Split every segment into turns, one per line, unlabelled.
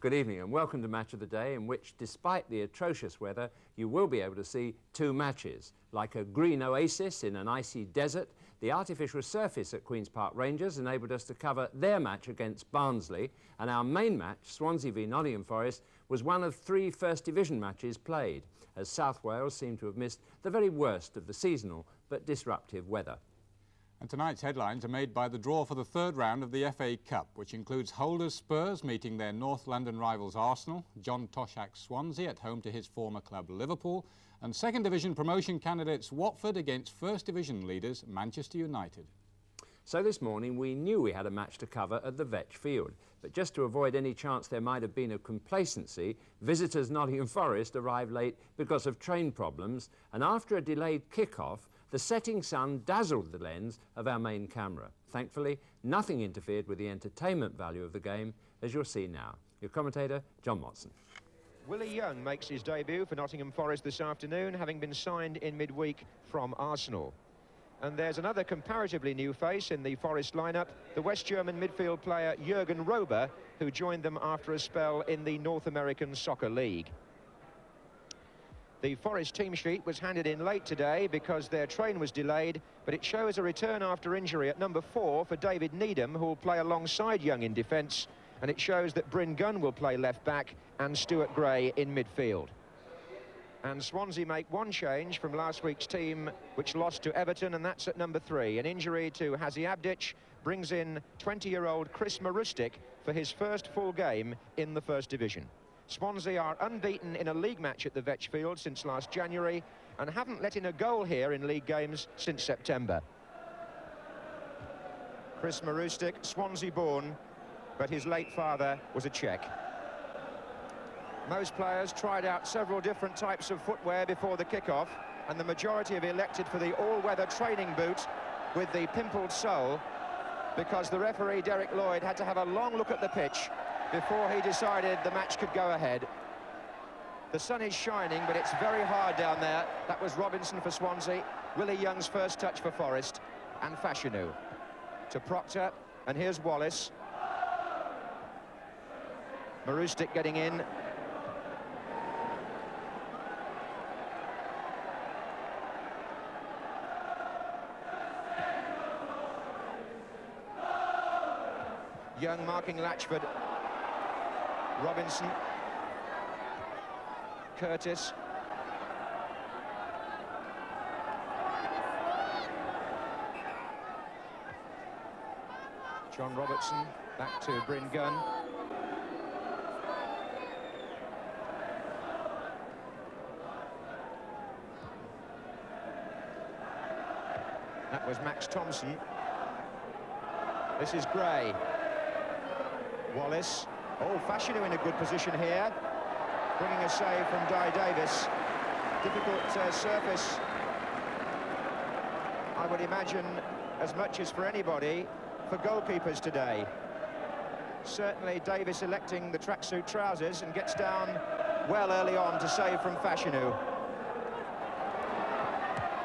Good evening and welcome to Match of the Day, in which, despite the atrocious weather, you will be able to see two matches. Like a green oasis in an icy desert, the artificial surface at Queen's Park Rangers enabled us to cover their match against Barnsley, and our main match, Swansea v Nottingham Forest, was one of 3 First Division matches played, as South Wales seemed to have missed the very worst of the seasonal but disruptive weather.
And tonight's headlines are made by the draw for the third round of the FA Cup, which includes holders Spurs meeting their North London rivals Arsenal, John Toshak's Swansea at home to his former club Liverpool, and Second Division promotion candidates Watford against First Division leaders Manchester United.
So this morning we knew we had a match to cover at the Vetch Field, but just to avoid any chance there might have been of complacency, visitors Nottingham Forest arrived late because of train problems, and after a delayed kick-off, the setting sun dazzled the lens of our main camera. Thankfully, nothing interfered with the entertainment value of the game, as you'll see now. Your commentator, John Watson.
Willie Young makes his debut for Nottingham Forest this afternoon, having been signed in midweek from Arsenal. And there's another comparatively new face in the Forest lineup, the West German midfield player Jürgen Rober, who joined them after a spell in the North American Soccer League. The Forest team sheet was handed in late today because their train was delayed, but it shows a return after injury at number 4 for David Needham, who will play alongside Young in defence, and it shows that Bryn Gunn will play left back and Stuart Gray in midfield. And Swansea make one change from last week's team, which lost to Everton, and that's at number 3. An injury to Hazi Abdic brings in 20-year-old Chris Marustic for his first full game in the First Division. Swansea are unbeaten in a league match at the Vetch Field since last January and haven't let in a goal here in league games since September. Chris Marustic, Swansea born, but his late father was a Czech. Most players tried out several different types of footwear before the kick-off, and the majority have elected for the all-weather training boot with the pimpled sole, because the referee, Derek Lloyd, had to have a long look at the pitch before he decided the match could go ahead. The sun is shining, but it's very hard down there. That was Robinson for Swansea, Willie Young's first touch for Forest, and Fashanu to Proctor, and here's Wallace. Marustic getting in. Young marking Latchford. Robinson, Curtis, John Robertson, back to Bryn Gunn. That was Max Thompson. This is Gray. Wallace. Oh, Fashanu in a good position here, bringing a save from Di Davis. Difficult surface, I would imagine, as much as for anybody, for goalkeepers today. Certainly Davis electing the tracksuit trousers and gets down well early on to save from Fashanu.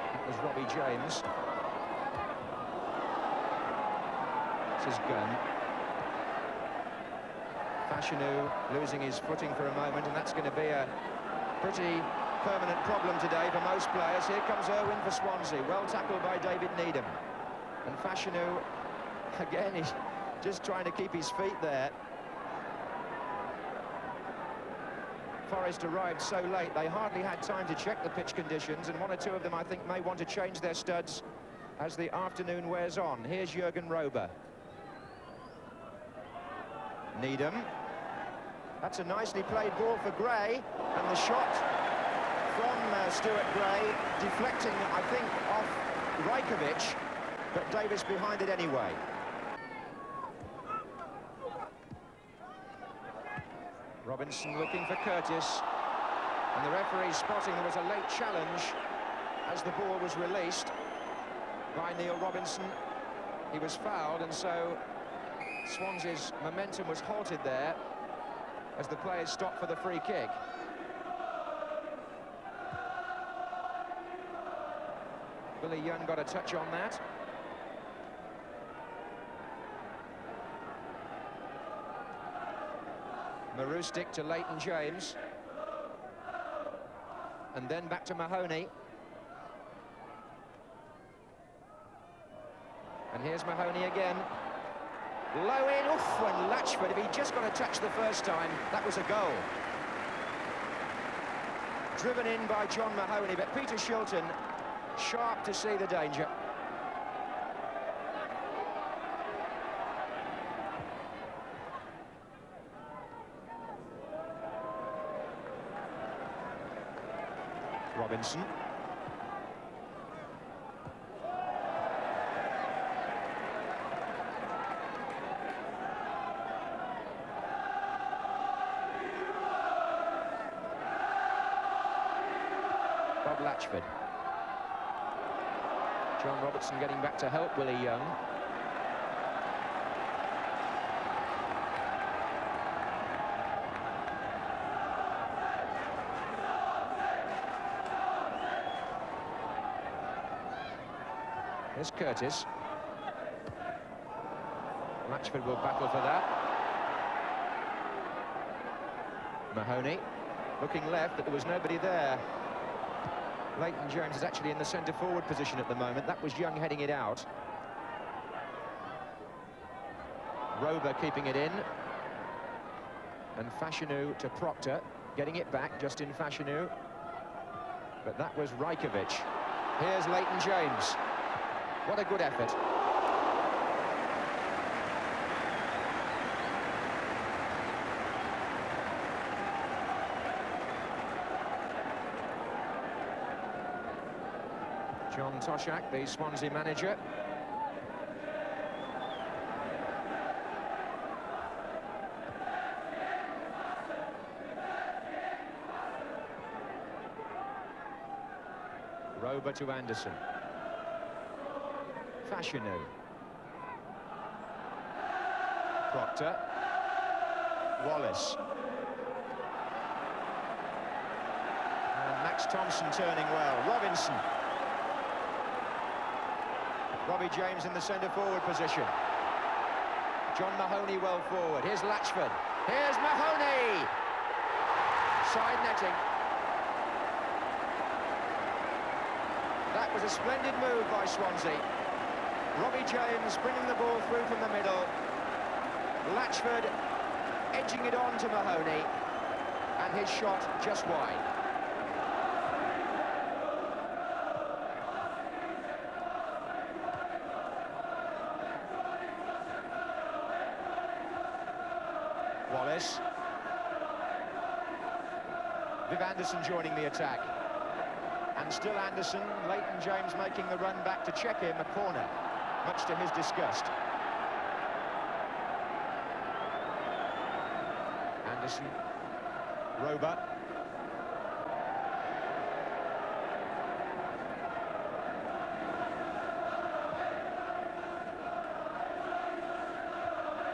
That was Robbie James. This is Gunn. Fashanu losing his footing for a moment, and that's going to be a pretty permanent problem today for most players. Here comes Irwin for Swansea, well tackled by David Needham. And Fashanu, again, he's just trying to keep his feet there. Forest arrived so late, they hardly had time to check the pitch conditions, and one or two of them, I think, may want to change their studs as the afternoon wears on. Here's Jürgen Rober. Needham. That's a nicely played ball for Gray, and the shot from Stuart Gray deflecting, I think, off Rajkovic, but Davis behind it anyway. Robinson looking for Curtis, and the referee spotting there was a late challenge as the ball was released by Neil Robinson. He was fouled, and so Swansea's momentum was halted there as the players stopped for the free kick. Willie Young got a touch on that. Marustic to Leighton James. And then back to Mahoney. And here's Mahoney again. Low in, oof, and Latchford, if he'd just got to touch the first time, that was a goal. Driven in by John Mahoney, but Peter Shilton, sharp to see the danger. Robinson. Bob Latchford. John Robertson getting back to help Willie Young. Here's Curtis. Latchford will battle for that. Mahoney looking left, but there was nobody there. Leighton James is actually in the centre-forward position at the moment. That was Young heading it out. Rober keeping it in. And Fashanu to Proctor, getting it back, Justin Fashanu. But that was Rajkovic. Here's Leighton James. What a good effort. John Toshak, the Swansea manager. Rober to Anderson. Fashanu. Proctor. Wallace. And Max Thompson turning well. Robinson. Robbie James in the centre-forward position. John Mahoney well forward. Here's Latchford. Here's Mahoney! Side netting. That was a splendid move by Swansea. Robbie James bringing the ball through from the middle. Latchford edging it on to Mahoney. And his shot just wide. Wallace. Viv Anderson joining the attack. And still Anderson, Leighton James making the run back to check him, a corner, much to his disgust. Anderson, Rober.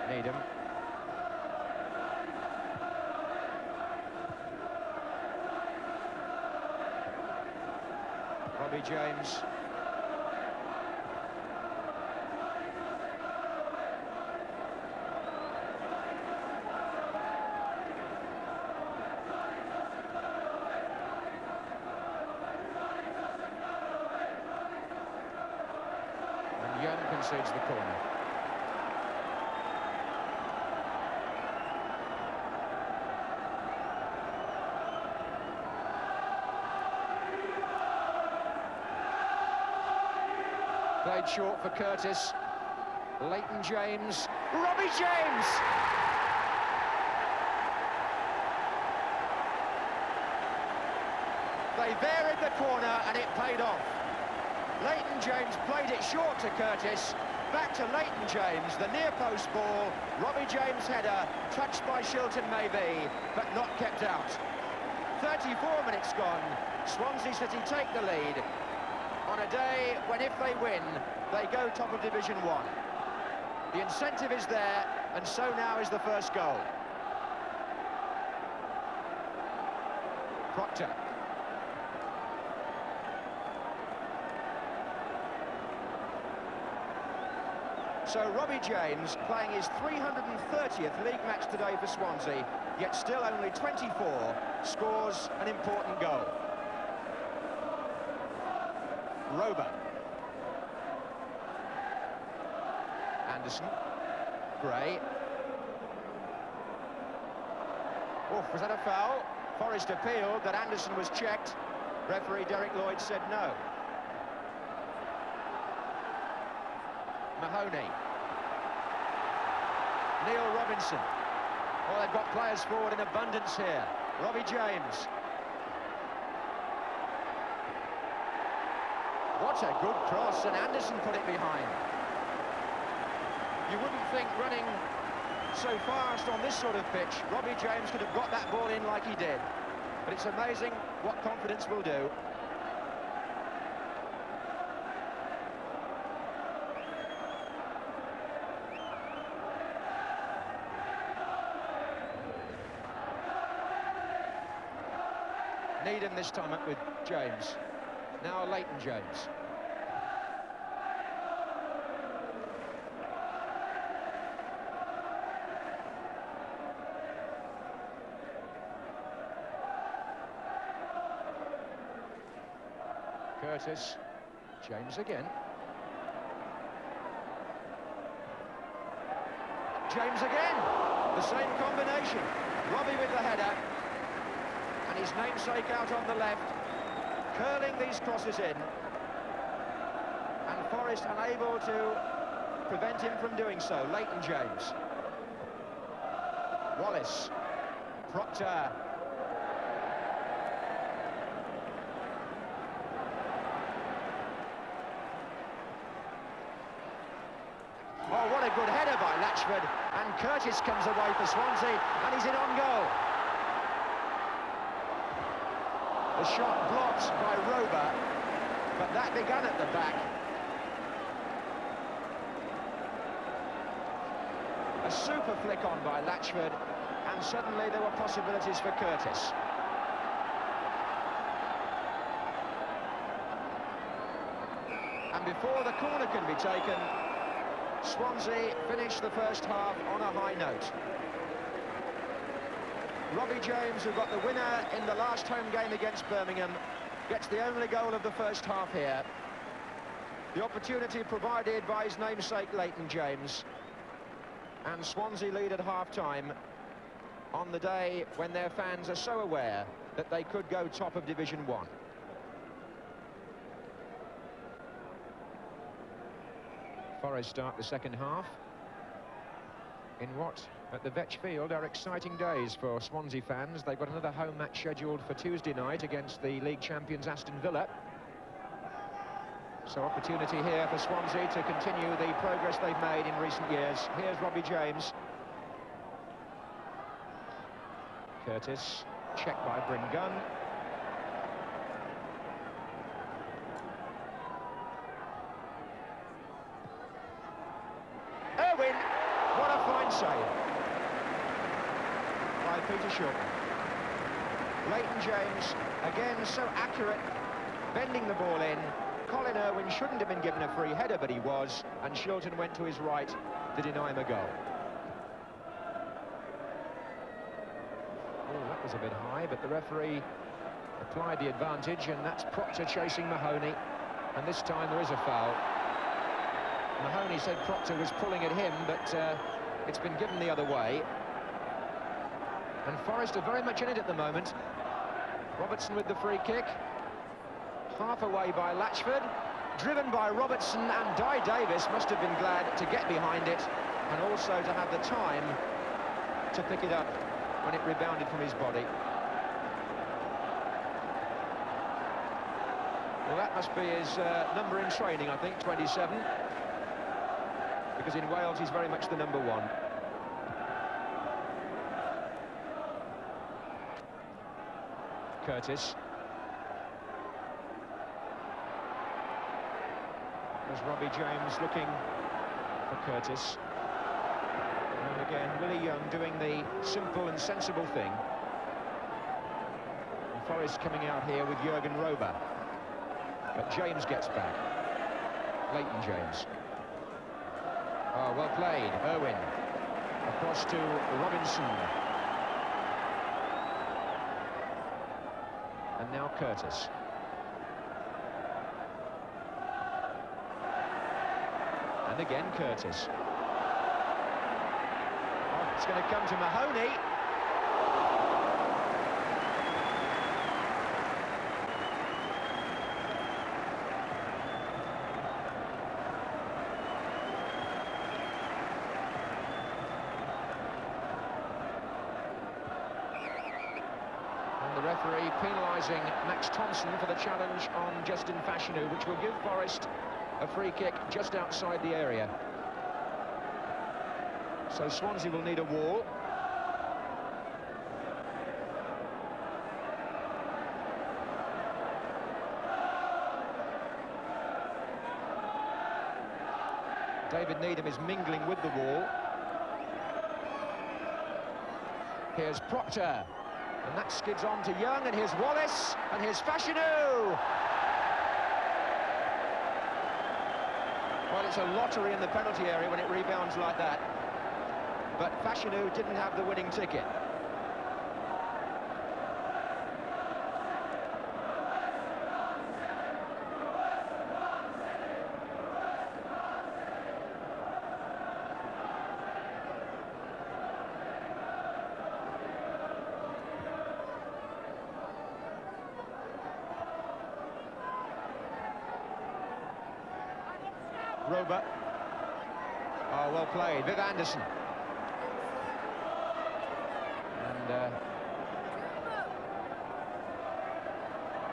Needham. Robbie James. And Young concedes the corner. Played short for Curtis. Leighton James. Robbie James! They varied the corner and it paid off. Leighton James played it short to Curtis. Back to Leighton James, the near post ball. Robbie James header, touched by Shilton maybe, but not kept out. 34 minutes gone. Swansea City take the lead. On a day when, if they win, they go top of Division 1. The incentive is there, and so now is the first goal. Proctor. So Robbie James playing his 330th league match today for Swansea, yet still only 24, scores an important goal. Rober. Anderson. Gray. Oh, was that a foul? Forrest appealed that Anderson was checked. Referee Derek Lloyd said no. Mahoney. Neil Robinson. Oh, they've got players forward in abundance here. Robbie James. What a good cross, and Anderson put it behind. You wouldn't think running so fast on this sort of pitch, Robbie James could have got that ball in like he did. But it's amazing what confidence will do. Needham this time up with James. Now Leighton James. Curtis. James again. James again. The same combination. Robbie with the header. And his namesake out on the left, curling these crosses in, and Forrest unable to prevent him from doing so. Leighton James. Wallace. Proctor. Oh, what a good header by Latchford, and Curtis comes away for Swansea, and he's in on goal. The shot blocked by Rober, but that began at the back. A super flick on by Latchford, and suddenly there were possibilities for Curtis. And before the corner can be taken, Swansea finish the first half on a high note. Robbie James, who got the winner in the last home game against Birmingham, gets the only goal of the first half here. The opportunity provided by his namesake Leighton James. And Swansea lead at half-time on the day when their fans are so aware that they could go top of Division 1. Forest start the second half in what, at the Vetch Field, are exciting days for Swansea fans. They've got another home match scheduled for Tuesday night against the league champions Aston Villa. So opportunity here for Swansea to continue the progress they've made in recent years. Here's Robbie James. Curtis, checked by Bryn Gunn. Irwin, what a fine save by Peter Shorten. Leighton James, again so accurate, bending the ball in. Colin Irwin shouldn't have been given a free header, but he was, and Shilton went to his right to deny him a goal. Oh, that was a bit high, but the referee applied the advantage, and that's Proctor chasing Mahoney, and this time there is a foul. Mahoney said Proctor was pulling at him, but it's been given the other way. And Forest are very much in it at the moment. Robertson with the free kick. Half away by Latchford, driven by Robertson, and Di Davis must have been glad to get behind it and also to have the time to pick it up when it rebounded from his body. Well, that must be his number in training, I think, 27, because in Wales he's very much the number one. Curtis. There's Robbie James looking for Curtis. And again, Willie Young doing the simple and sensible thing. And Forrest coming out here with Jurgen Rober. But James gets back. Leighton James. Oh, well played, Irwin. Across to Robinson. And now Curtis. And again Curtis. Oh, it's going to come to Mahoney. The referee penalising Max Thompson for the challenge on Justin Fashanu, which will give Forest a free kick just outside the area. So Swansea will need a wall. David Needham is mingling with the wall. Here's Proctor. And that skids on to Young, and here's Wallace, and here's Fashanu! Well, it's a lottery in the penalty area when it rebounds like that. But Fashanu didn't have the winning ticket. Rober. Oh, well played. Viv Anderson. And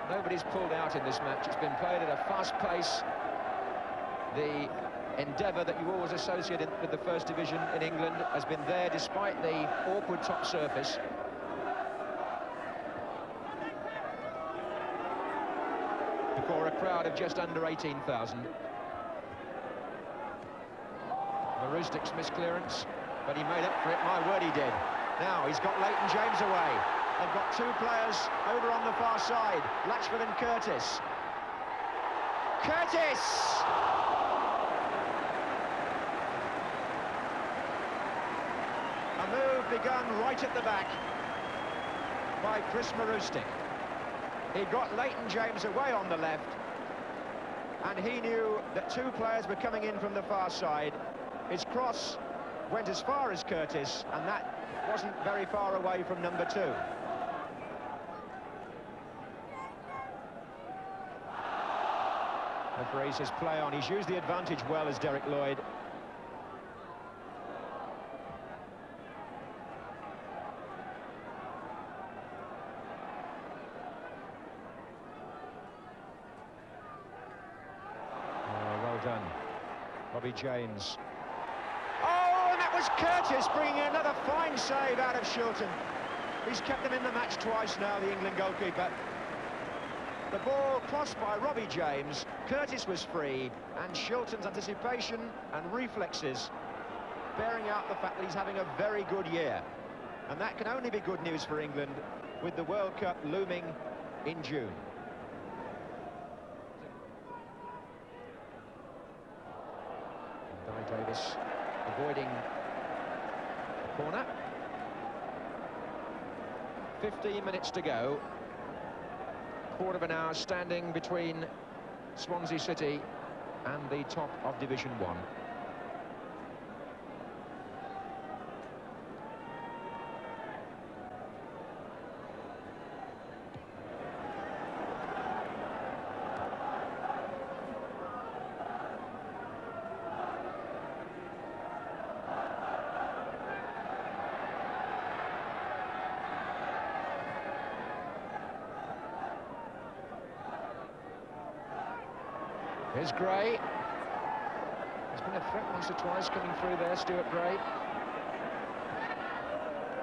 nobody's pulled out in this match. It's been played at a fast pace. The endeavour that you always associate with the First Division in England has been there despite the awkward top surface. Before a crowd of just under 18,000. Marustic's misclearance, but he made up for it. My word, he did. Now he's got Leighton James away. They've got two players over on the far side, Latchford and Curtis. Curtis! A move begun right at the back by Chris Marustic. He got Leighton James away on the left, and he knew that two players were coming in from the far side. His cross went as far as Curtis, and that wasn't very far away from number 2. Referee says play on. He's used the advantage well as Derek Lloyd. Oh, well done, Bobby James. Oh, and that was Curtis bringing another fine save out of Shilton. He's kept them in the match twice now, the England goalkeeper. The ball crossed by Robbie James, Curtis was free, and Shilton's anticipation and reflexes bearing out the fact that he's having a very good year. And that can only be good news for England with the World Cup looming in June. And Guy Davis avoiding the corner. 15 minutes to go. Quarter of an hour standing between Swansea City and the top of Division 1. Here's Gray. There's been a threat once or twice coming through there, Stuart Gray.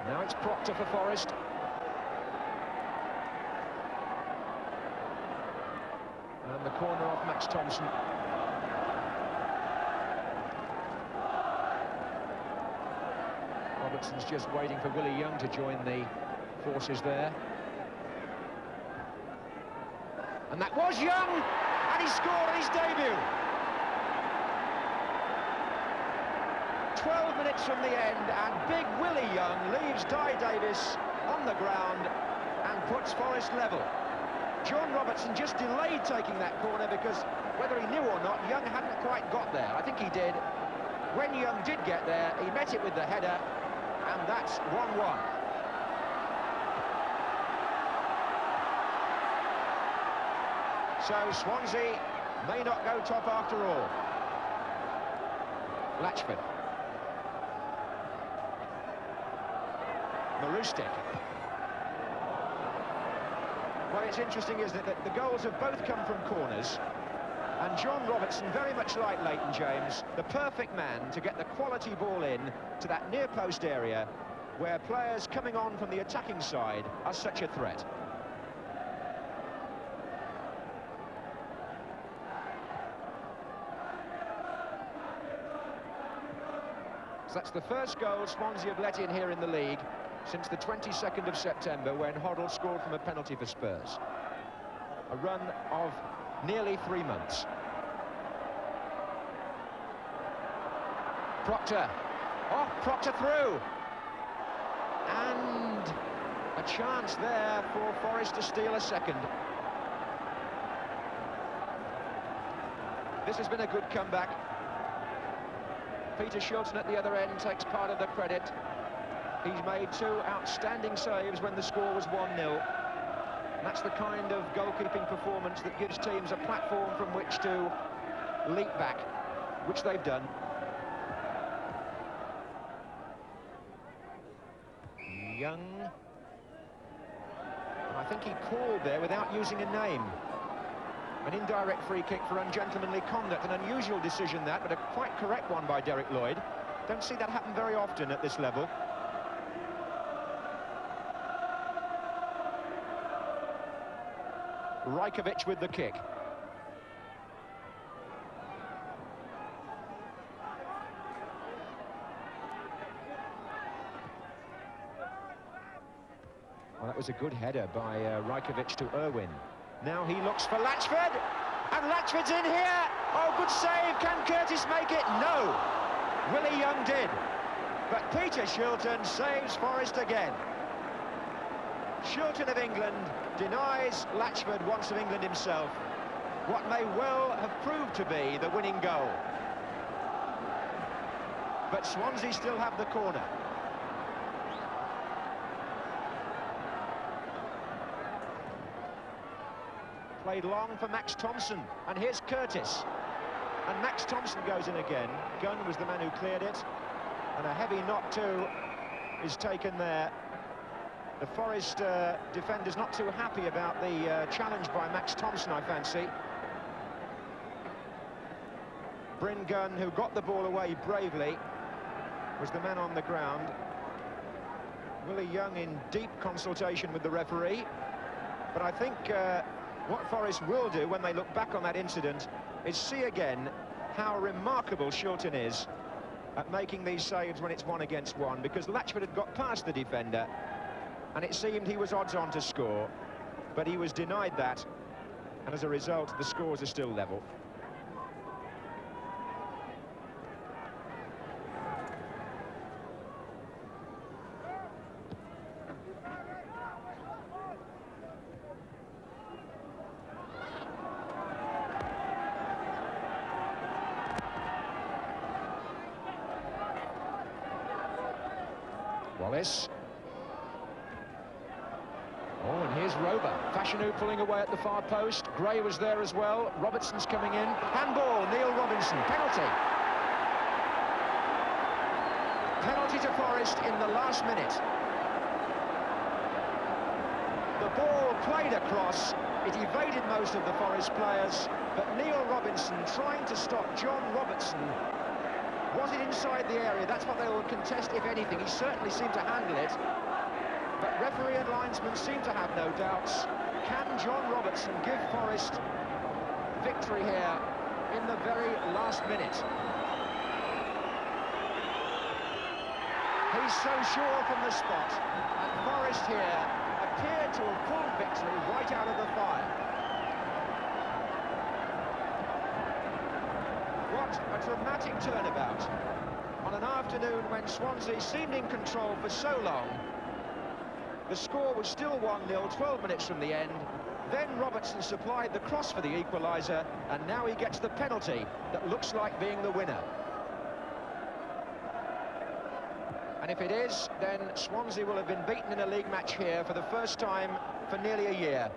Now it's Proctor for Forest. And the corner off Max Thompson. Robertson's just waiting for Willie Young to join the forces there. And that was Young! And he scored on his debut. 12 minutes from the end, and big Willie Young leaves Dai Davis on the ground and puts Forest level. John Robertson just delayed taking that corner because, whether he knew or not, Young hadn't quite got there. I think he did. When Young did get there, he met it with the header, and that's 1-1. So Swansea may not go top after all. Latchford. Marustic. Well, it's interesting, isn't it, that the goals have both come from corners, and John Robertson, very much like Leighton James, the perfect man to get the quality ball in to that near post area where players coming on from the attacking side are such a threat. So that's the first goal Swansea have let in here in the league since the 22nd of September, when Hoddle scored from a penalty for Spurs. A run of nearly 3 months. Proctor. Oh, Proctor through. And a chance there for Forest to steal a second. This has been a good comeback. Peter Shilton at the other end takes part of the credit. He's made 2 outstanding saves when the score was 1-0. That's the kind of goalkeeping performance that gives teams a platform from which to leap back, which they've done. Young. And I think he called there without using a name. An indirect free kick for ungentlemanly conduct. An unusual decision that, but a quite correct one by Derek Lloyd. Don't see that happen very often at this level. Rajkovic with the kick. Well, that was a good header by Rajkovic to Irwin. Now he looks for Latchford, and Latchford's in here. Oh, good save. Can Curtis make it? No. Willie Young did. But Peter Shilton saves Forest again. Shilton of England denies Latchford, once of England himself, what may well have proved to be the winning goal. But Swansea still have the corner. Played long for Max Thompson, and here's Curtis. And Max Thompson goes in again. Gunn was the man who cleared it, and a heavy knock too is taken there. The Forest defender's not too happy about the challenge by Max Thompson, I fancy. Bryn Gunn, who got the ball away bravely, was the man on the ground. Willie Young in deep consultation with the referee. But I think what Forest will do when they look back on that incident is see again how remarkable Shilton is at making these saves when it's 1 against 1, because Latchford had got past the defender and it seemed he was odds on to score, but he was denied that, and as a result the scores are still level. Wallace. Oh, and here's Rover. Fashanu pulling away at the far post. Gray was there as well. Robertson's coming in. Handball, Neil Robinson. Penalty. Penalty to Forest in the last minute. The ball played across. It evaded most of the Forest players, but Neil Robinson trying to stop John Robertson. Was it inside the area? That's what they will contest, if anything. He certainly seemed to handle it. But referee and linesman seem to have no doubts. Can John Robertson give Forest victory here in the very last minute? He's so sure from the spot. And Forest here appeared to have pulled victory right out of the fire. What a dramatic turnabout. On an afternoon when Swansea seemed in control for so long, the score was still 1-0, 12 minutes from the end. Then Robertson supplied the cross for the equaliser, and now he gets the penalty that looks like being the winner. And if it is, then Swansea will have been beaten in a league match here for the first time for nearly a year.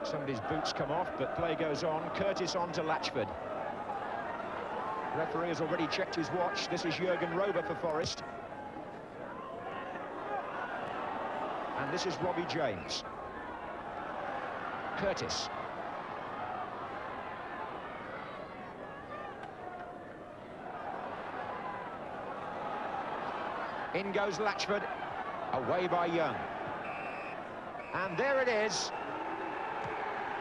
Somebody's boots come off, but play goes on. Curtis on to Latchford. Referee has already checked his watch. This is Jurgen Rober for Forest. And this is Robbie James. Curtis. In goes Latchford. Away by Young. And there it is.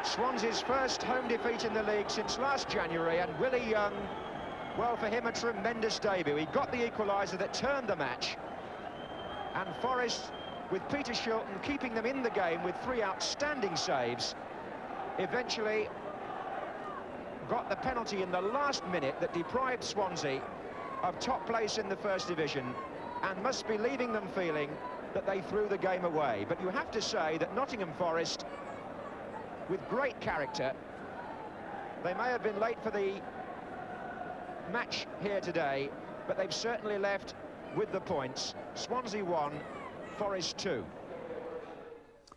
Swansea's first home defeat in the league since last January, and Willie Young, well, for him a tremendous debut. He got the equaliser that turned the match, and Forest, with Peter Shilton keeping them in the game with 3 outstanding saves, eventually got the penalty in the last minute that deprived Swansea of top place in the First Division, and must be leaving them feeling that they threw the game away. But you have to say that Nottingham Forest, with great character, they may have been late for the match here today, but they've certainly left with the points. Swansea 1, Forest 2.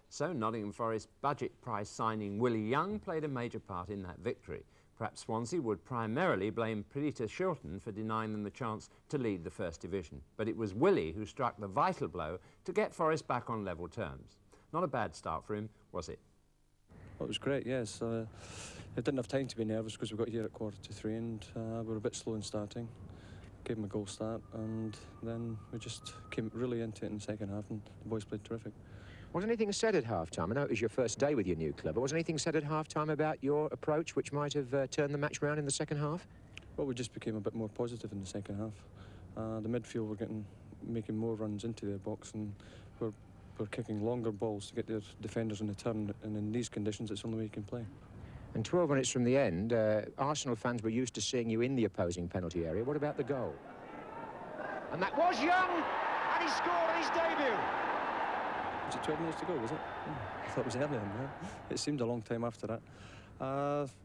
So Nottingham Forest budget price signing Willie Young played a major part in that victory. Perhaps Swansea would primarily blame Peter Shilton for denying them the chance to lead the First Division, but it was Willie who struck the vital blow to get Forest back on level terms. Not a bad start for him, was it?
Well, it was great, yes. I didn't have time to be nervous because we got here at 2:45 and we were a bit slow in starting. Gave him a goal start, and then we just came really into it in the second half, and the boys played terrific.
Was anything said at half-time? I know it was your first day with your new club, but was anything said at half-time about your approach which might have turned the match round in the second half?
Well, we just became a bit more positive in the second half. The midfield were making more runs into their box, and we're kicking longer balls to get their defenders in the turn, and in these conditions it's the only way you can play.
And 12 minutes from the end, Arsenal fans were used to seeing you in the opposing penalty area. What about the goal? And that was Young, and he scored his debut.
Was it 12 minutes to go, was it? I thought it was earlier than that. It seemed a long time after that.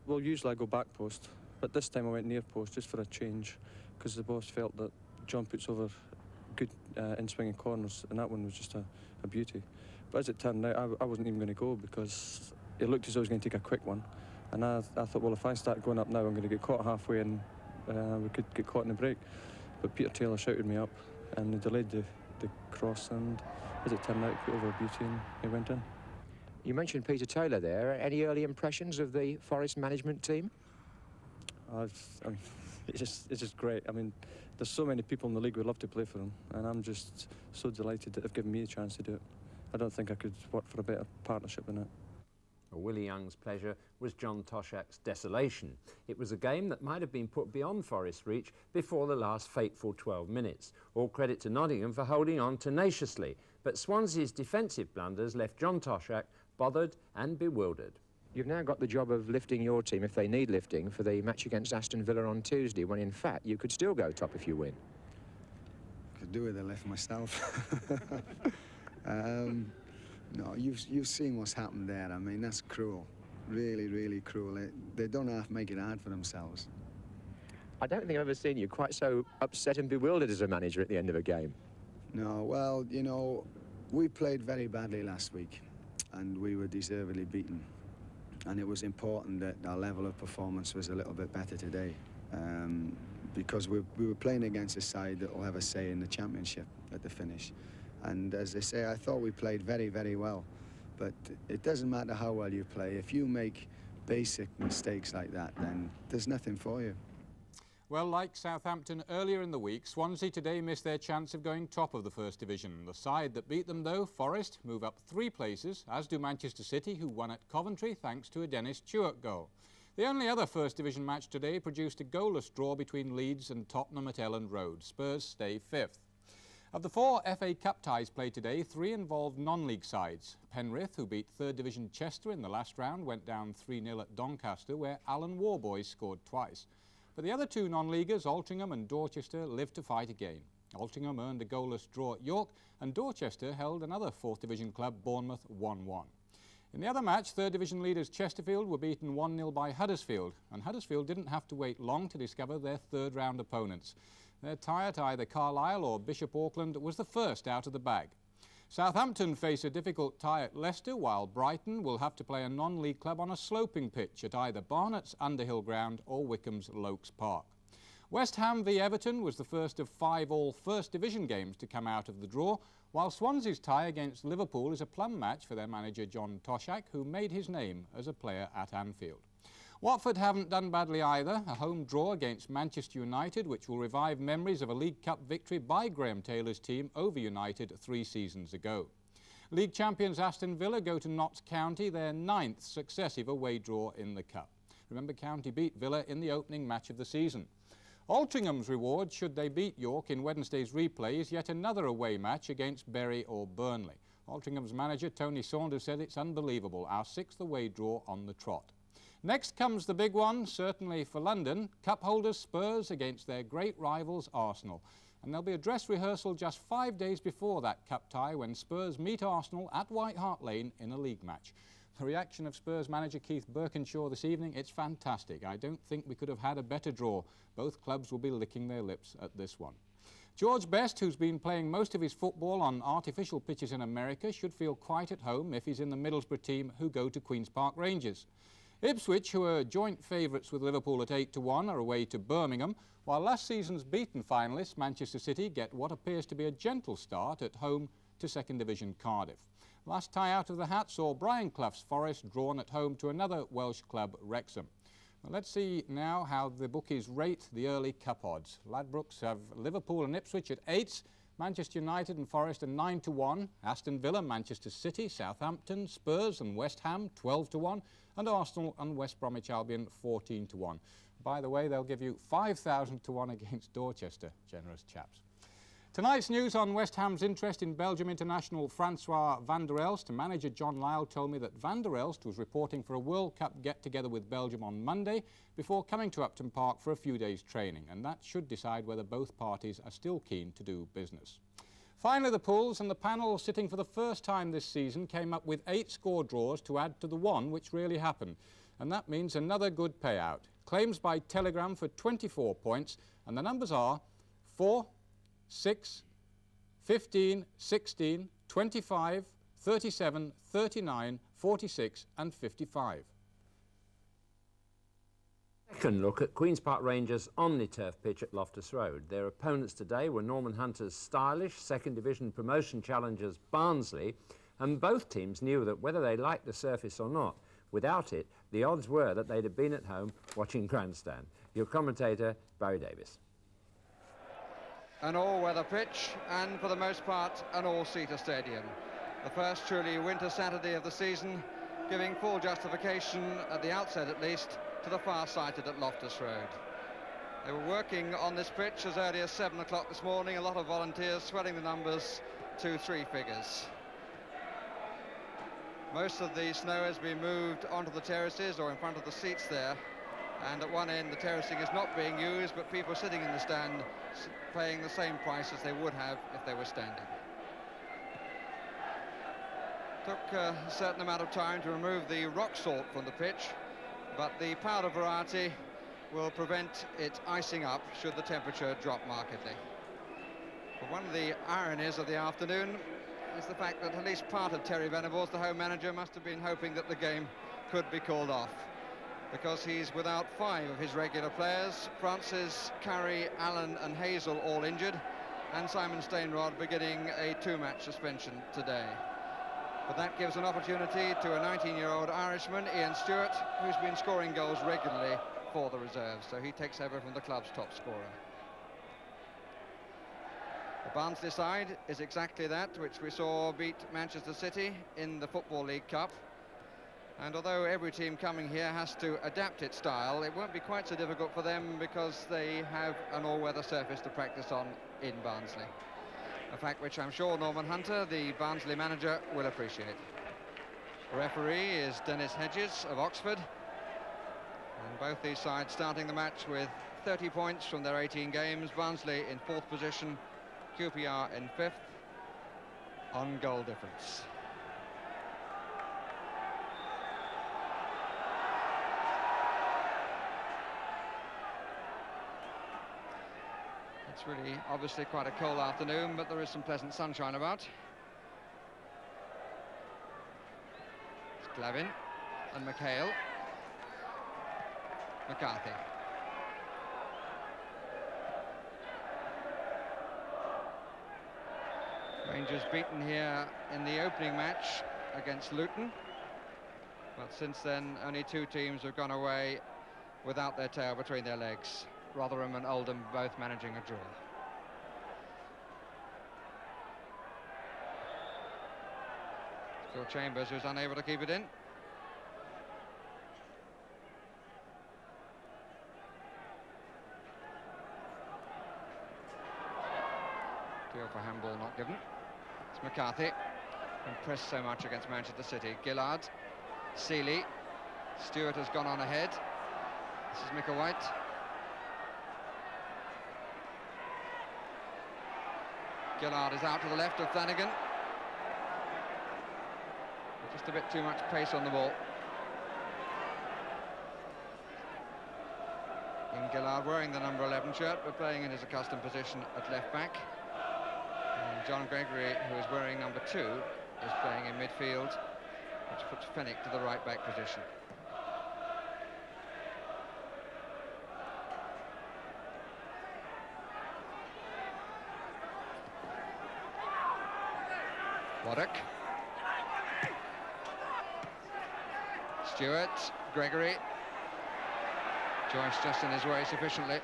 Well, usually I go back post, but this time I went near post just for a change, because the boss felt that John puts over good in-swinging corners, and that one was just a beauty. But as it turned out, I wasn't even going to go, because it looked as though I was going to take a quick one, and I thought, well, if I start going up now, I'm going to get caught halfway, and we could get caught in the break. But Peter Taylor shouted me up, and he delayed the cross, and as it turned out, he put over a beauty, and he went in.
You mentioned Peter Taylor there. Any early impressions of the Forest management team?
I mean, it's just great. I mean, there's so many people in the league who would love to play for him, and I'm just so delighted that they've given me a chance to do it. I don't think I could work for a better partnership than that.
Well, Willie Young's pleasure was John Toshak's desolation. It was a game that might have been put beyond Forest's reach before the last fateful 12 minutes. All credit to Nottingham for holding on tenaciously, but Swansea's defensive blunders left John Toshak bothered and bewildered.
You've now got the job of lifting your team, if they need lifting, for the match against Aston Villa on Tuesday, when in fact you could still go top if you win.
Could do with a lift myself. No, you've seen what's happened there. I mean, that's cruel. Really, really cruel. They don't have to make it hard for themselves.
I don't think I've ever seen you quite so upset and bewildered as a manager at the end of a game.
No, well, you know, we played very badly last week, and we were deservedly beaten. And it was important that our level of performance was a little bit better today, because we were playing against a side that will have a say in the championship at the finish. And as they say, I thought we played very, very well. But it doesn't matter how well you play. If you make basic mistakes like that, then there's nothing for you.
Well, like Southampton earlier in the week, Swansea today missed their chance of going top of the First Division. The side that beat them, though, Forest, move up 3 places, as do Manchester City, who won at Coventry thanks to a Dennis Stewart goal. The only other First Division match today produced a goalless draw between Leeds and Tottenham at Elland Road. Spurs stay 5th. Of the 4 FA Cup ties played today, 3 involved non-league sides. Penrith, who beat 3rd Division Chester in the last round, went down 3-0 at Doncaster, where Alan Warboys scored twice. But the other 2 non-leaguers, Altrincham and Dorchester, lived to fight again. Altrincham earned a goalless draw at York, and Dorchester held another 4th Division club, Bournemouth, 1-1. In the other match, 3rd Division leaders Chesterfield were beaten 1-0 by Huddersfield, and Huddersfield didn't have to wait long to discover their 3rd round opponents. Their tie at either Carlisle or Bishop Auckland was the first out of the bag. Southampton face a difficult tie at Leicester, while Brighton will have to play a non-league club on a sloping pitch at either Barnet's Underhill Ground or Wycombe's Lokes Park. West Ham v Everton was the first of 5 all First Division games to come out of the draw, while Swansea's tie against Liverpool is a plum match for their manager John Toshak, who made his name as a player at Anfield. Watford haven't done badly either, a home draw against Manchester United, which will revive memories of a League Cup victory by Graham Taylor's team over United 3 seasons ago. League champions Aston Villa go to Notts County, their 9th successive away draw in the Cup. Remember, County beat Villa in the opening match of the season. Altringham's reward, should they beat York in Wednesday's replay, is yet another away match against Bury or Burnley. Altringham's manager Tony Saunders said it's unbelievable, our 6th away draw on the trot. Next comes the big one, certainly for London, cup holders Spurs against their great rivals Arsenal. And there'll be a dress rehearsal just 5 days before that cup tie when Spurs meet Arsenal at White Hart Lane in a league match. The reaction of Spurs manager Keith Birkinshaw this evening, it's fantastic. I don't think we could have had a better draw. Both clubs will be licking their lips at this one. George Best, who's been playing most of his football on artificial pitches in America, should feel quite at home if he's in the Middlesbrough team who go to Queen's Park Rangers. Ipswich, who are joint favourites with Liverpool at 8-1, are away to Birmingham, while last season's beaten finalists Manchester City get what appears to be a gentle start at home to 2nd Division Cardiff. Last tie out of the hat saw Brian Clough's Forest drawn at home to another Welsh club, Wrexham. Well, let's see now how the bookies rate the early cup odds. Ladbrokes have Liverpool and Ipswich at 8s, Manchester United and Forest are 9-1, Aston Villa, Manchester City, Southampton, Spurs and West Ham 12-1, and Arsenal and West Bromwich Albion 14-1. By the way, they'll give you 5,000-1 against Dorchester, generous chaps. Tonight's news on West Ham's interest in Belgium international Francois van der Elst. Manager John Lyle told me that van der Elst was reporting for a World Cup get-together with Belgium on Monday before coming to Upton Park for a few days' training, and that should decide whether both parties are still keen to do business. Finally, the pools, and the panel sitting for the first time this season came up with 8 score draws to add to the one which really happened, and that means another good payout. Claims by telegram for 24 points, and the numbers are 4, 6, 15, 16, 25, 37, 39, 46 and 55.
Second look at Queen's Park Rangers' Omniturf pitch at Loftus Road. Their opponents today were Norman Hunter's stylish 2nd Division promotion challengers Barnsley, and both teams knew that whether they liked the surface or not, without it, the odds were that they'd have been at home watching Grandstand. Your commentator, Barry Davis.
An all-weather pitch, and for the most part an all-seater stadium. The first truly winter Saturday of the season, giving full justification, at the outset at least, to the far-sighted at Loftus Road. They were working on this pitch as early as 7 o'clock this morning, a lot of volunteers swelling the numbers to 3 figures. Most of the snow has been moved onto the terraces or in front of the seats there, and at one end the terracing is not being used, but people sitting in the stand paying the same price as they would have if they were standing. Took a certain amount of time to remove the rock salt from the pitch, but the powder variety will prevent it icing up should the temperature drop markedly. But one of the ironies of the afternoon is the fact that at least part of Terry Venables, the home manager, must have been hoping that the game could be called off, because he's without 5 of his regular players. Francis, Carey, Allen and Hazel all injured, and Simon Stainrod beginning a 2-match suspension today. But that gives an opportunity to a 19-year-old Irishman, Ian Stewart, who's been scoring goals regularly for the reserves, so he takes over from the club's top scorer. The Barnsley side is exactly that which we saw beat Manchester City in the Football League Cup. And although every team coming here has to adapt its style, it won't be quite so difficult for them because they have an all-weather surface to practice on in Barnsley. A fact which I'm sure Norman Hunter, the Barnsley manager, will appreciate. The referee is Dennis Hedges of Oxford. And both these sides starting the match with 30 points from their 18 games. Barnsley in 4th position, QPR in 5th on goal difference. It's really obviously quite a cold afternoon, but there is some pleasant sunshine about. It's Glavin and McHale. McCarthy. Rangers beaten here in the opening match against Luton, but since then only 2 teams have gone away without their tail between their legs. Rotherham and Oldham both managing a draw. Phil Chambers, who's unable to keep it in. Deal for handball not given. It's McCarthy, impressed so much against Manchester City. Gillard, Seeley, Stewart has gone on ahead. This is Micklewhite. Gillard is out to the left of Flanagan. Just a bit too much pace on the ball. Ian Gillard wearing the number 11 shirt, but playing in his accustomed position at left back. And John Gregory, who is wearing number 2, is playing in midfield, which puts Fenwick to the right back position. Waddock. Stewart, Gregory. Joyce just in his way sufficiently.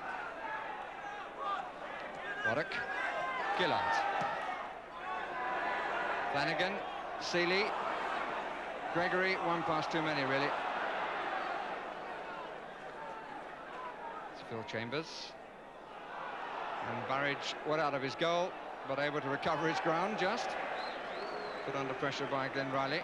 Waddock. Gillard. Flanagan, Seeley. Gregory, one pass too many really. It's Phil Chambers. And Burridge went out of his goal, but able to recover his ground just. Put under pressure by Glenn Riley.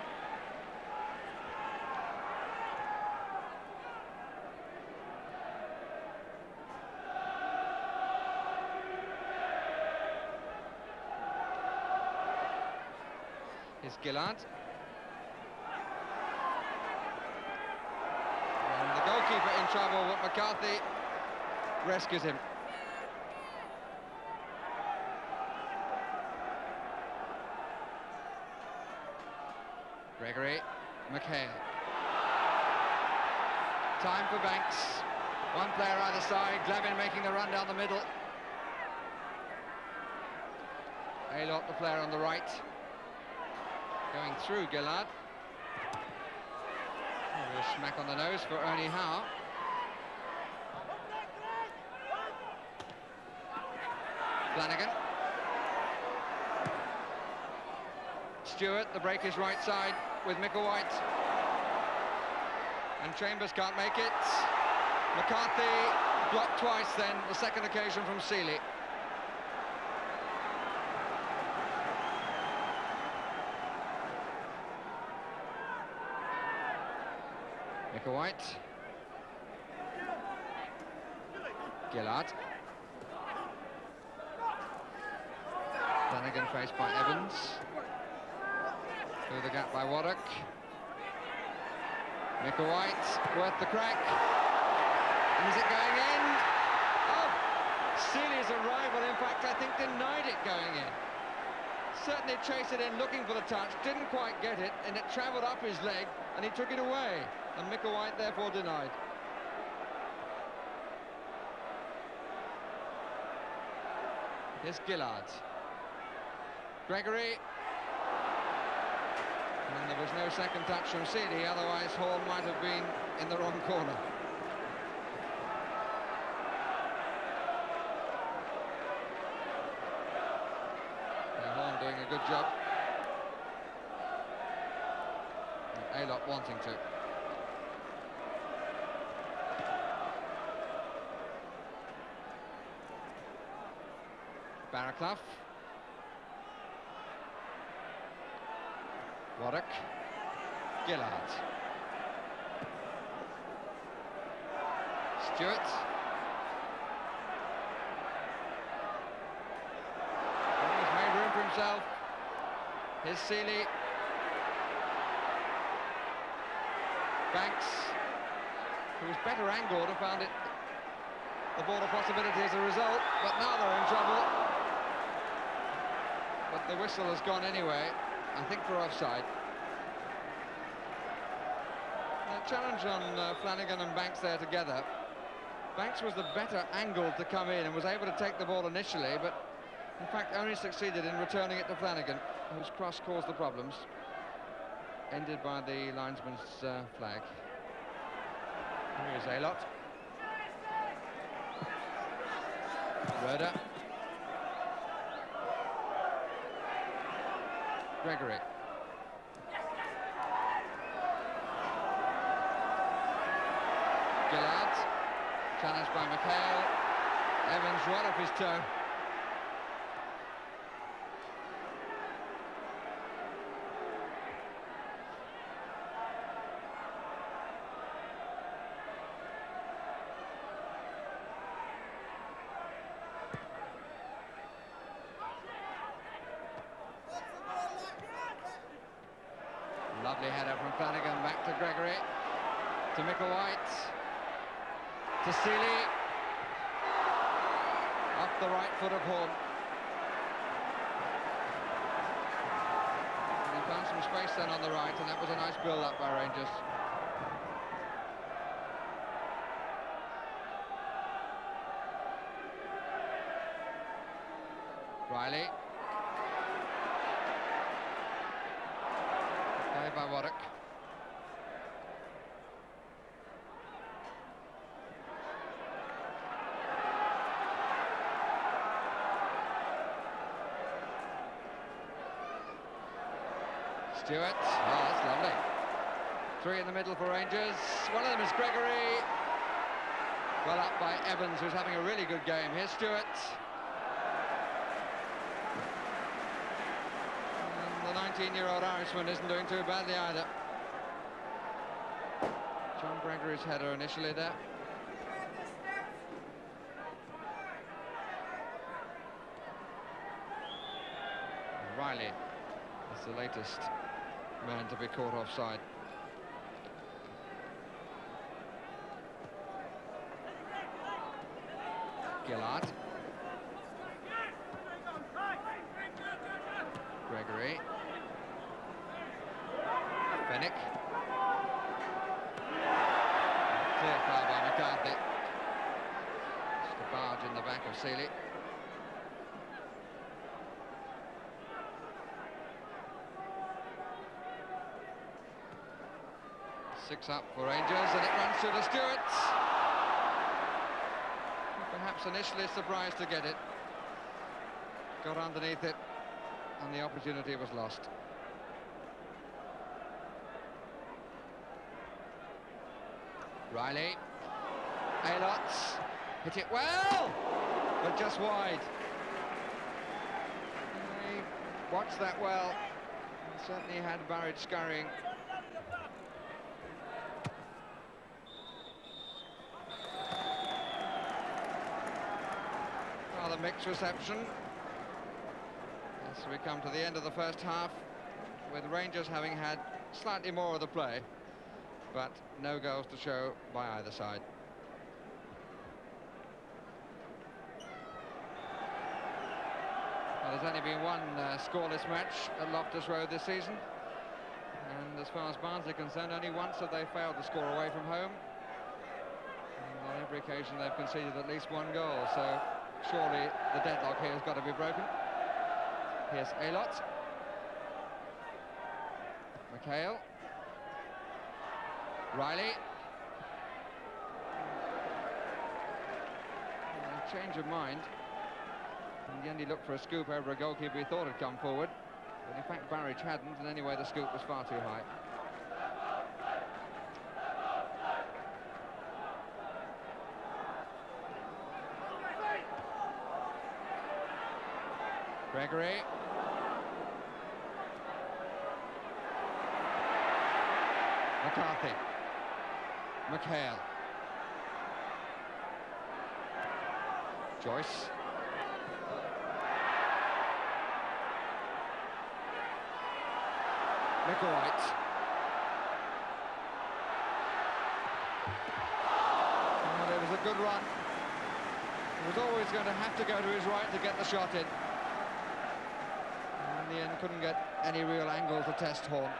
Here's Gillard. And the goalkeeper in trouble, but McCarthy rescues him. Gregory, McHale. Time for Banks. One player either side. Glavin making the run down the middle. Aylott, the player on the right, going through Gillard. A smack on the nose for Ernie Howe. Flanagan. Stewart, the break is right side with Micklewhite. And Chambers can't make it. McCarthy blocked twice then, the second occasion from Seeley. Micklewhite. Gillard. Flanagan faced by Evans. Through the gap by Waddock. Micklewhite, worth the crack. And is it going in? Oh, Seeley's arrival, in fact, I think denied it going in. Certainly chased it in looking for the touch, didn't quite get it, and it travelled up his leg, and he took it away. And Micklewhite therefore denied. Here's Gillard. Gregory. And there was no second touch from Seeley, otherwise Hall might have been in the wrong corner. a good job. And Aylott wanting to. Barraclough. Warwick. Gillard. Stewart. He's made room for himself. Here's Seeley. Banks, who was better angled and found it the ball a possibility as a result, but now they're in trouble. But the whistle has gone anyway, I think for offside. The challenge on Flanagan and Banks there together. Banks was the better angled to come in and was able to take the ball initially, but in fact only succeeded in returning it to Flanagan, whose cross caused the problems. Ended by the linesman's flag. Here is Aylott. Roeder. Gregory. Gillard. Challenged by McHale. Evans right off his toe. Lovely header from Flanagan, back to Gregory, to Micklewhite, to Seeley, off the right foot of Horn. And he found some space then on the right, and that was a nice build-up by Rangers. Riley. By Warwick. Stewart. Oh, that's lovely. Three in the middle for Rangers. One of them is Gregory. Well up by Evans, who's having a really good game. Here's Stewart. The 19-year-old Irishman isn't doing too badly either. John Gregory's header initially there. Riley is the latest man to be caught offside. Gillard. Gregory. Fennick. Clear foul by McCarthy. Just a barge in the back of Seeley. Six up for Rangers, and it runs to the Stewarts. Perhaps initially surprised to get it. Got underneath it, and the opportunity was lost. Riley. Aylott. Hit it well, but just wide. He watched that well. He certainly had Barrett scurrying. Rather mixed reception. As we come to the end of the first half, with Rangers having had slightly more of the play, but no goals to show by either side. Well, there's only been one scoreless match at Loftus Road this season, and as far as Barnsley are concerned, only once have they failed to score away from home, and on every occasion they've conceded at least one goal, so surely the deadlock here has got to be broken. Here's Aylott. McHale. Riley. A change of mind. In the end, he looked for a scoop over a goalkeeper he thought had come forward. but in fact Barrage hadn't, and anyway the scoop was far too high. Gregory. McCarthy. McHale. Joyce. Micklewhite. Oh, it was a good run. He was always going to have to go to his right to get the shot in. In the end, couldn't get any real angle to test Horn.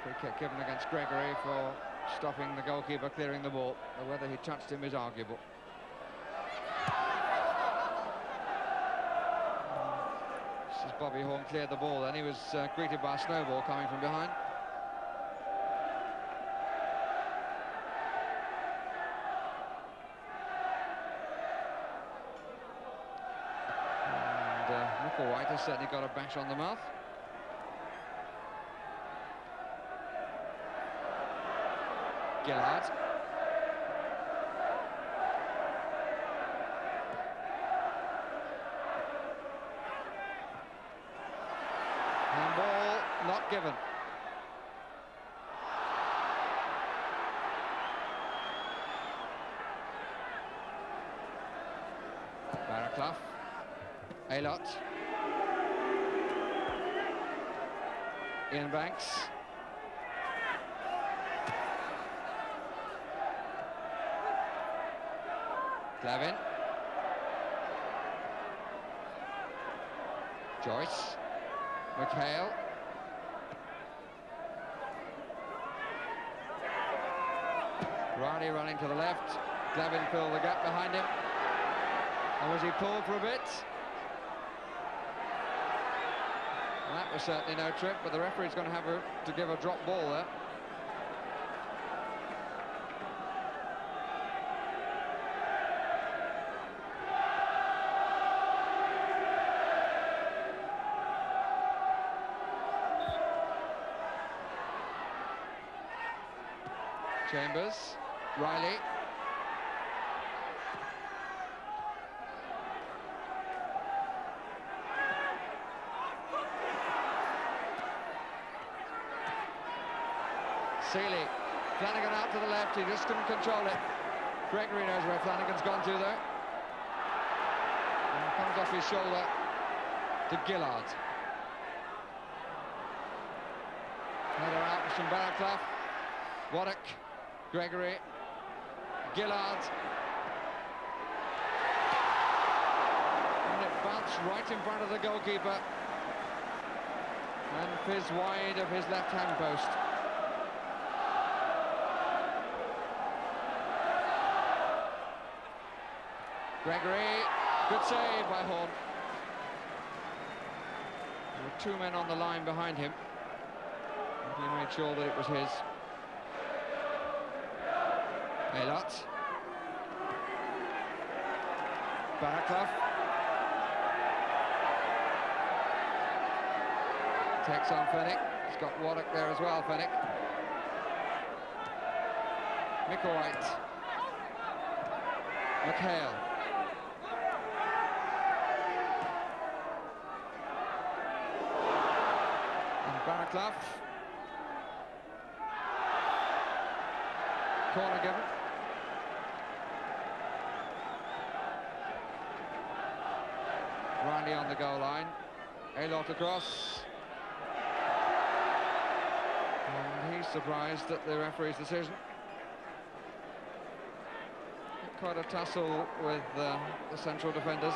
Free kick given against Gregory for stopping the goalkeeper clearing the ball. But whether he touched him is arguable. Just as Bobby Horn cleared the ball, then he was greeted by a snowball coming from behind. And Micklewhite has certainly got a bash on the mouth. Gillard. And ball not given. Barraclough. Aylott. Ian Banks. Glavin. Joyce. McHale. Riley running to the left. Glavin filled the gap behind him. And was he pulled for a bit? And that was certainly no trip, but the referee's going to have to give a drop ball there. Chambers, Riley. Seeley. Flanagan out to the left, he just couldn't control it. Gregory knows where Flanagan's gone to though. And comes off his shoulder to Gillard. Header out from Barraclough. Waddock. Gregory, Gillard, and it bounced right in front of the goalkeeper and fizzed wide of his left-hand post. Gregory, good save by Horn. There were two men on the line behind him, and he made sure that it was his. Aylott. Barraclough. Takes on Fenwick. He's got Waddock there as well, Fenwick. Micklewhite. McHale. And Barraclough. Corner given. Riley on the goal line. Aylott across. And he's surprised at the referee's decision. Quite a tussle with the central defenders.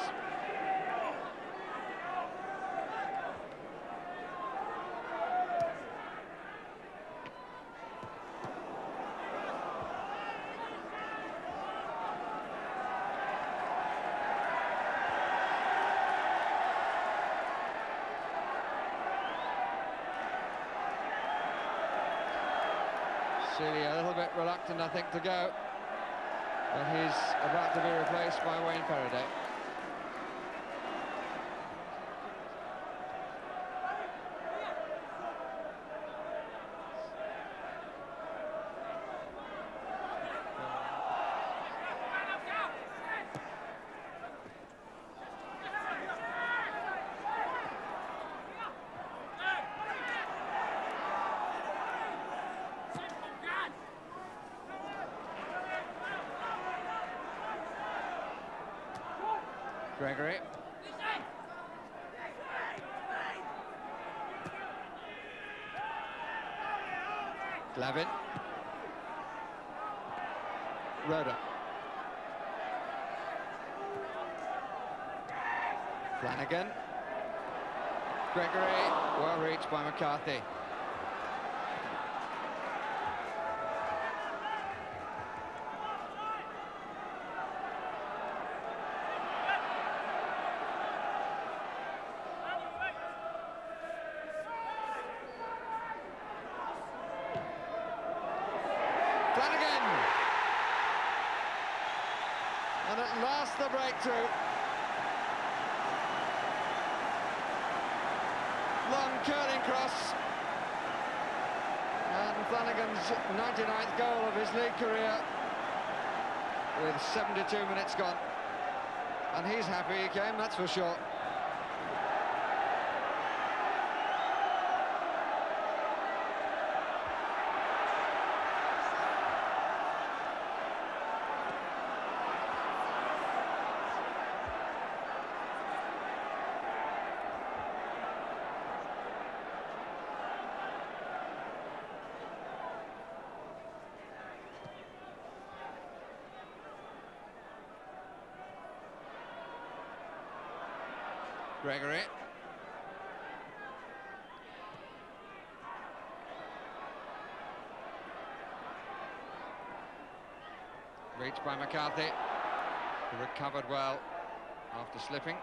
Seeley a little bit reluctant, I think, to go. But he's about to be replaced by Wayne Faraday. Gregory. Glavin. Rhoda. Flanagan. Gregory, well reached by McCarthy. Flanagan! And at last the breakthrough. Long curling cross. And Flanagan's 99th goal of his league career with 72 minutes gone. And he's happy he came, that's for sure. Gregory. Reached by McCarthy, who recovered well after slipping.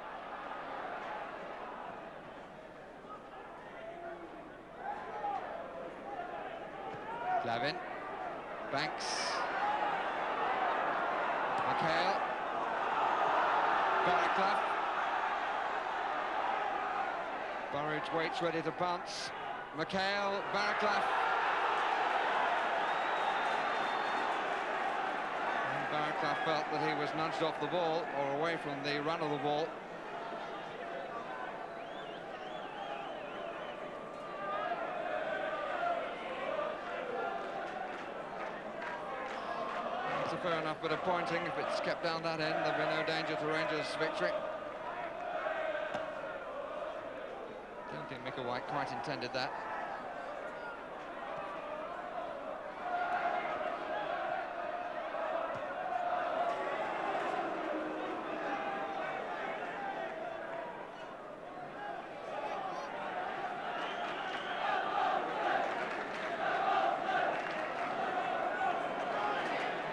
Glavin. Banks. McHale. Barraclough. Burridge waits ready to bounce. McHale, Barraclough. And Barraclough felt that he was nudged off the ball or away from the run of the ball. It's a fair enough bit of pointing. If it's kept down that end, there'll be no danger to Rangers' victory. I think Micklewhite quite intended that.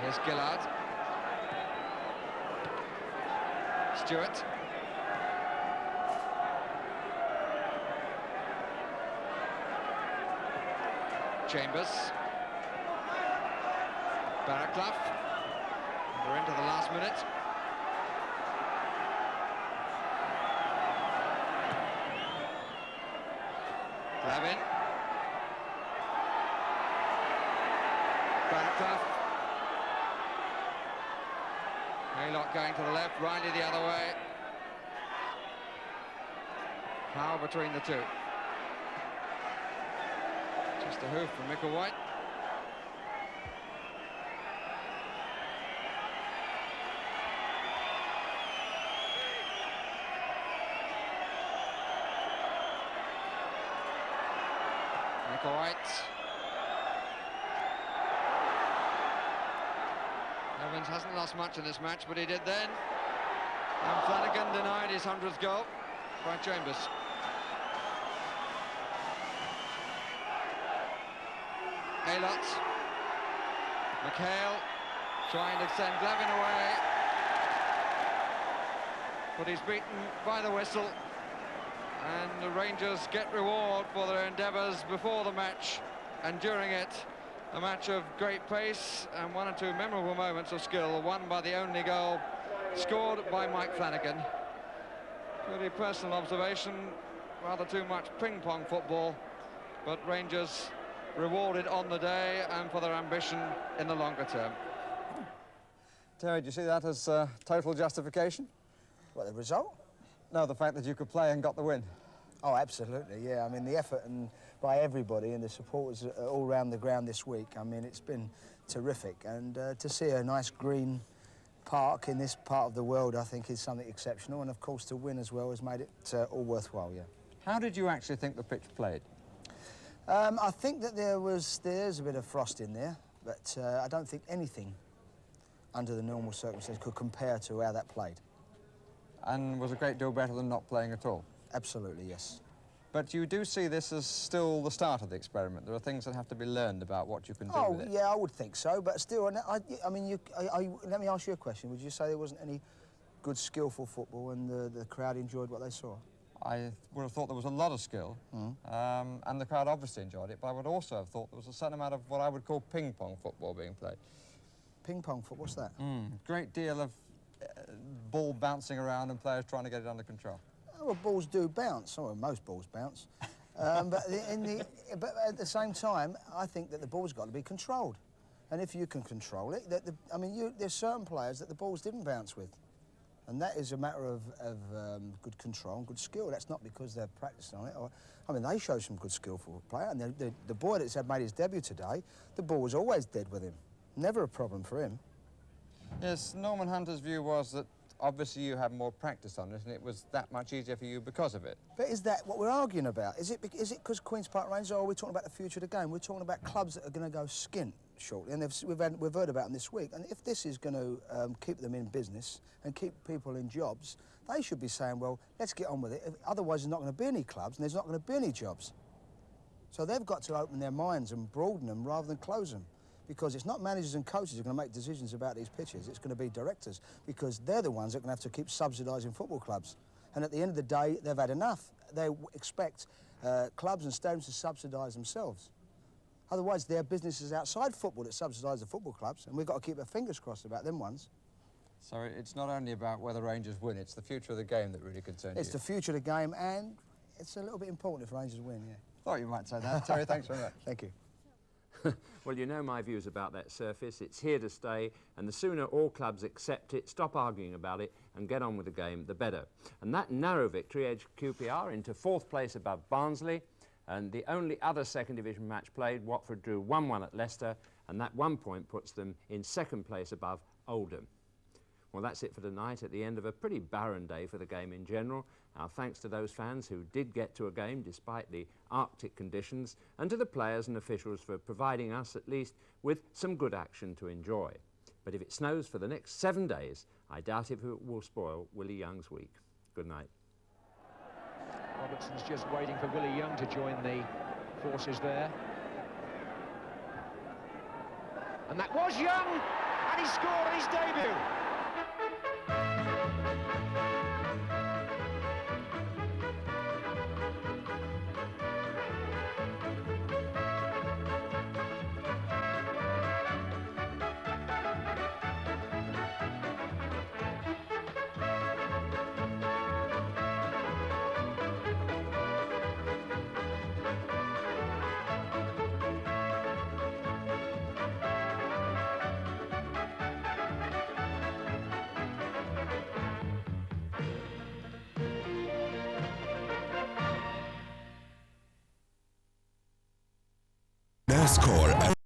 Here's Gillard. Stewart. Chambers. Barraclough. We're into the last minute. Glavin. Barraclough. Haylock going to the left, Riley the other way. Power between the two. Just a hoof from Micklewhite. Micklewhite. Evans hasn't lost much in this match, but he did then. And Flanagan denied his 100th goal by Chambers. Aylott. McHale trying to send Glavin away. But he's beaten by the whistle. And the Rangers get reward for their endeavours before the match and during it. A match of great pace and one or two memorable moments of skill, one by the only goal scored by Mike Flanagan. Pretty personal observation, rather too much ping-pong football, but Rangers rewarded on the day and for their ambition in the longer term.
Terry, do you see that as total justification?
What, the result?
No, the fact that you could play and got the win.
Oh, absolutely, yeah. I mean, the effort by everybody and the supporters all around the ground this week, I mean, it's been terrific. And to see a nice green park in this part of the world, I think, is something exceptional. And, of course, to win as well has made it all worthwhile, yeah.
How did you actually think the pitch played?
I think that there's a bit of frost in there, but I don't think anything under the normal circumstances could compare to how that played.
And was a great deal better than not playing at all?
Absolutely, yes.
But you do see this as still the start of the experiment. There are things that have to be learned about what you can do with it.
Oh, yeah, I would think so, but still, I mean, let me ask you a question. Would you say there wasn't any good, skillful football and the crowd enjoyed what they saw?
I would have thought there was a lot of skill, and the crowd obviously enjoyed it, but I would also have thought there was a certain amount of what I would call ping-pong football being played.
Ping-pong football, what's that?
Great deal of ball bouncing around and players trying to get it under control.
Oh, well, balls do bounce. Well, most balls bounce. But at the same time, I think that the ball's got to be controlled. And if you can control it, I mean, there's certain players that the balls didn't bounce with. And that is a matter of good control and good skill. That's not because they're practicing on it. I mean, they show some good skillful play. And the boy that's made his debut today, the ball was always dead with him. Never a problem for him.
Yes, Norman Hunter's view was that obviously you had more practice on it and it was that much easier for you because of it.
But is that what we're arguing about? Is it because Queen's Park Rangers, or are we talking about the future of the game? We're talking about clubs that are going to go skint shortly, and we've heard about them this week. And if this is going to keep them in business and keep people in jobs, they should be saying, well, let's get on with it. Otherwise, there's not going to be any clubs and there's not going to be any jobs. So they've got to open their minds and broaden them rather than close them. Because it's not managers and coaches who are going to make decisions about these pitches, it's going to be directors, because they're the ones that are going to have to keep subsidising football clubs. And at the end of the day, they've had enough. They expect clubs and stadiums to subsidise themselves. Otherwise, there are businesses outside football that subsidise the football clubs, and we've got to keep our fingers crossed about them ones.
So it's not only about whether Rangers win, it's the future of the game that really concerns you.
It's the future of the game, and it's a little bit important if Rangers win, yeah.
Thought you might say that. Terry, thanks very much.
Thank you.
Well, you know my views about that surface. It's here to stay, and the sooner all clubs accept it, stop arguing about it, and get on with the game, the better. And that narrow victory edged QPR into 4th place above Barnsley, and the only other second division match played, Watford drew 1-1 at Leicester, and that 1 point puts them in 2nd place above Oldham. Well, that's it for tonight, at the end of a pretty barren day for the game in general. Our thanks to those fans who did get to a game despite the Arctic conditions, and to the players and officials for providing us at least with some good action to enjoy. But if it snows for the next 7 days, I doubt if it will spoil Willie Young's week. Good night.
Robertson's just waiting for Willie Young to join the forces there. And that was Young, and he scored his debut.
NASCAR